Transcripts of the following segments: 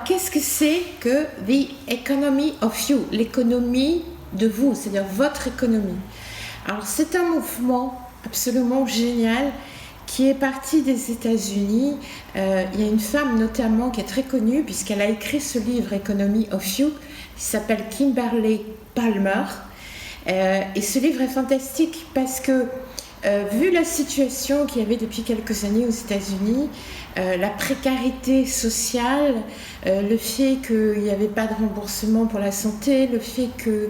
qu'est-ce que c'est que the economy of you, l'économie de vous, c'est-à-dire votre économie? Alors, c'est un mouvement absolument génial qui est parti des États-Unis. Il y a une femme notamment qui est très connue puisqu'elle a écrit ce livre Economy of You qui s'appelle Kimberly Palmer. Et ce livre est fantastique parce que vu la situation qu'il y avait depuis quelques années aux États-Unis, la précarité sociale, le fait qu'il n'y avait pas de remboursement pour la santé, le fait qu'il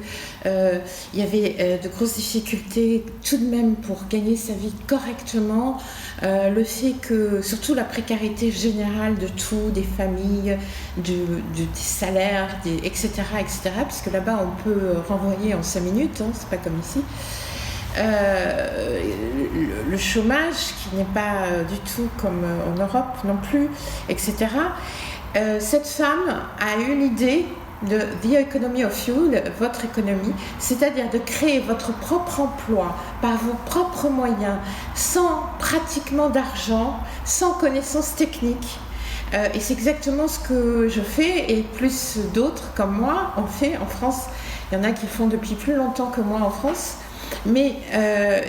y avait de grosses difficultés tout de même pour gagner sa vie correctement, le fait que, surtout la précarité générale de tout, des familles, des salaires, etc., parce que là-bas on peut renvoyer en 5 minutes, hein, c'est pas comme ici. Le chômage qui n'est pas du tout comme en Europe non plus, etc. Cette femme a eu l'idée de The Economy of You, votre économie, c'est-à-dire de créer votre propre emploi par vos propres moyens, sans pratiquement d'argent, sans connaissances techniques. Et c'est exactement ce que je fais et plus d'autres comme moi on fait en France. Il y en a qui le font depuis plus longtemps que moi en France. Mais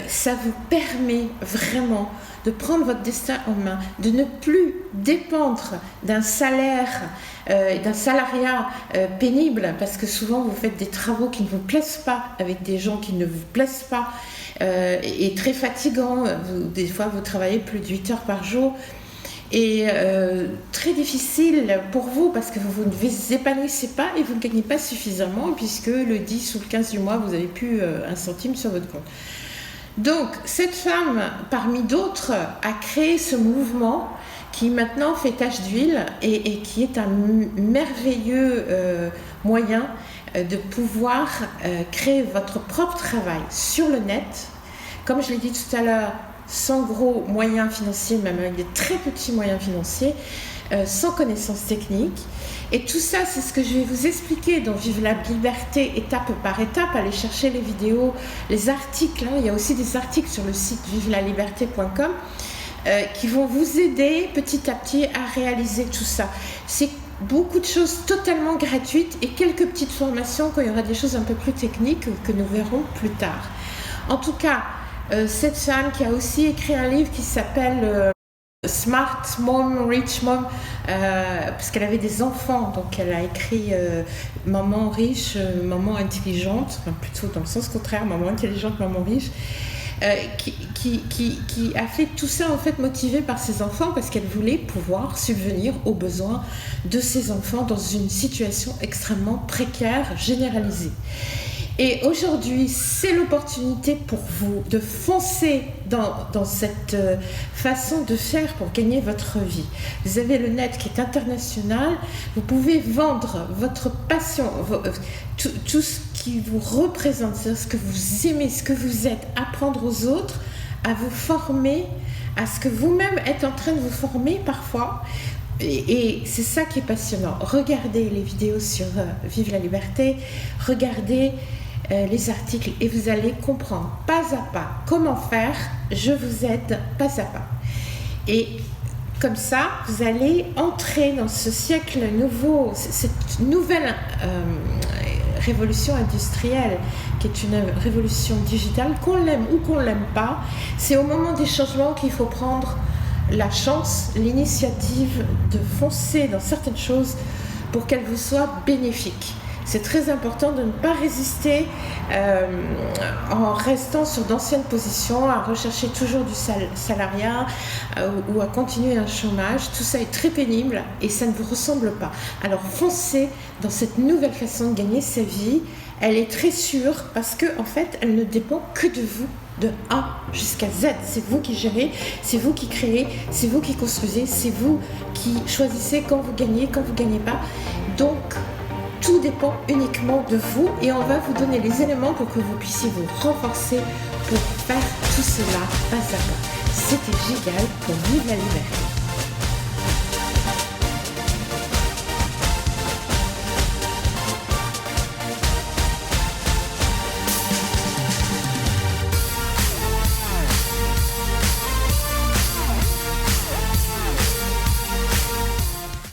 ça vous permet vraiment de prendre votre destin en main, de ne plus dépendre d'un salaire, d'un salariat pénible, parce que souvent vous faites des travaux qui ne vous plaisent pas, avec des gens qui ne vous plaisent pas, et très fatigants. Des fois vous travaillez plus de 8 heures par jour. Et très difficile pour vous parce que vous ne vous épanouissez pas et vous ne gagnez pas suffisamment puisque le 10 ou le 15 du mois vous n'avez plus un centime sur votre compte. Donc cette femme parmi d'autres a créé ce mouvement qui maintenant fait tache d'huile et qui est un merveilleux moyen de pouvoir créer votre propre travail sur le net. Comme je l'ai dit tout à l'heure, sans gros moyens financiers, même avec des très petits moyens financiers, sans connaissances techniques. Et tout ça, c'est ce que je vais vous expliquer dans Vive la liberté, étape par étape. Allez chercher les vidéos, les articles. Hein. Il y a aussi des articles sur le site vivelaliberté.com qui vont vous aider petit à petit à réaliser tout ça. C'est beaucoup de choses totalement gratuites et quelques petites formations quand il y aura des choses un peu plus techniques que nous verrons plus tard. En tout cas, cette femme qui a aussi écrit un livre qui s'appelle Smart Mom, Rich Mom, parce qu'elle avait des enfants, donc elle a écrit Maman riche, maman intelligente, enfin plutôt dans le sens contraire, maman intelligente, maman riche, qui a fait tout ça en fait motivée par ses enfants parce qu'elle voulait pouvoir subvenir aux besoins de ses enfants dans une situation extrêmement précaire, généralisée. Et aujourd'hui, c'est l'opportunité pour vous de foncer dans cette façon de faire pour gagner votre vie. Vous avez le net qui est international, vous pouvez vendre votre passion, tout ce qui vous représente, c'est-à-dire ce que vous aimez, ce que vous êtes, apprendre aux autres, à vous former, à ce que vous-même êtes en train de vous former parfois. Et c'est ça qui est passionnant. Regardez les vidéos sur Vive la liberté, regardez les articles et vous allez comprendre pas à pas comment faire. Je vous aide pas à pas. Et comme ça, vous allez entrer dans ce siècle nouveau, cette nouvelle révolution industrielle qui est une révolution digitale, qu'on l'aime ou qu'on l'aime pas. C'est au moment des changements qu'il faut prendre la chance, l'initiative de foncer dans certaines choses pour qu'elles vous soient bénéfiques. C'est très important de ne pas résister en restant sur d'anciennes positions, à rechercher toujours du salariat ou à continuer un chômage. Tout ça est très pénible et ça ne vous ressemble pas. Alors foncez dans cette nouvelle façon de gagner sa vie. Elle est très sûre parce qu'en fait, elle ne dépend que de vous, de A jusqu'à Z. C'est vous qui gérez, c'est vous qui créez, c'est vous qui construisez, c'est vous qui choisissez quand vous gagnez, quand vous ne gagnez pas. Donc, tout dépend uniquement de vous et on va vous donner les éléments pour que vous puissiez vous renforcer pour faire tout cela pas à pas. C'était Gigal pour Vive la liberté.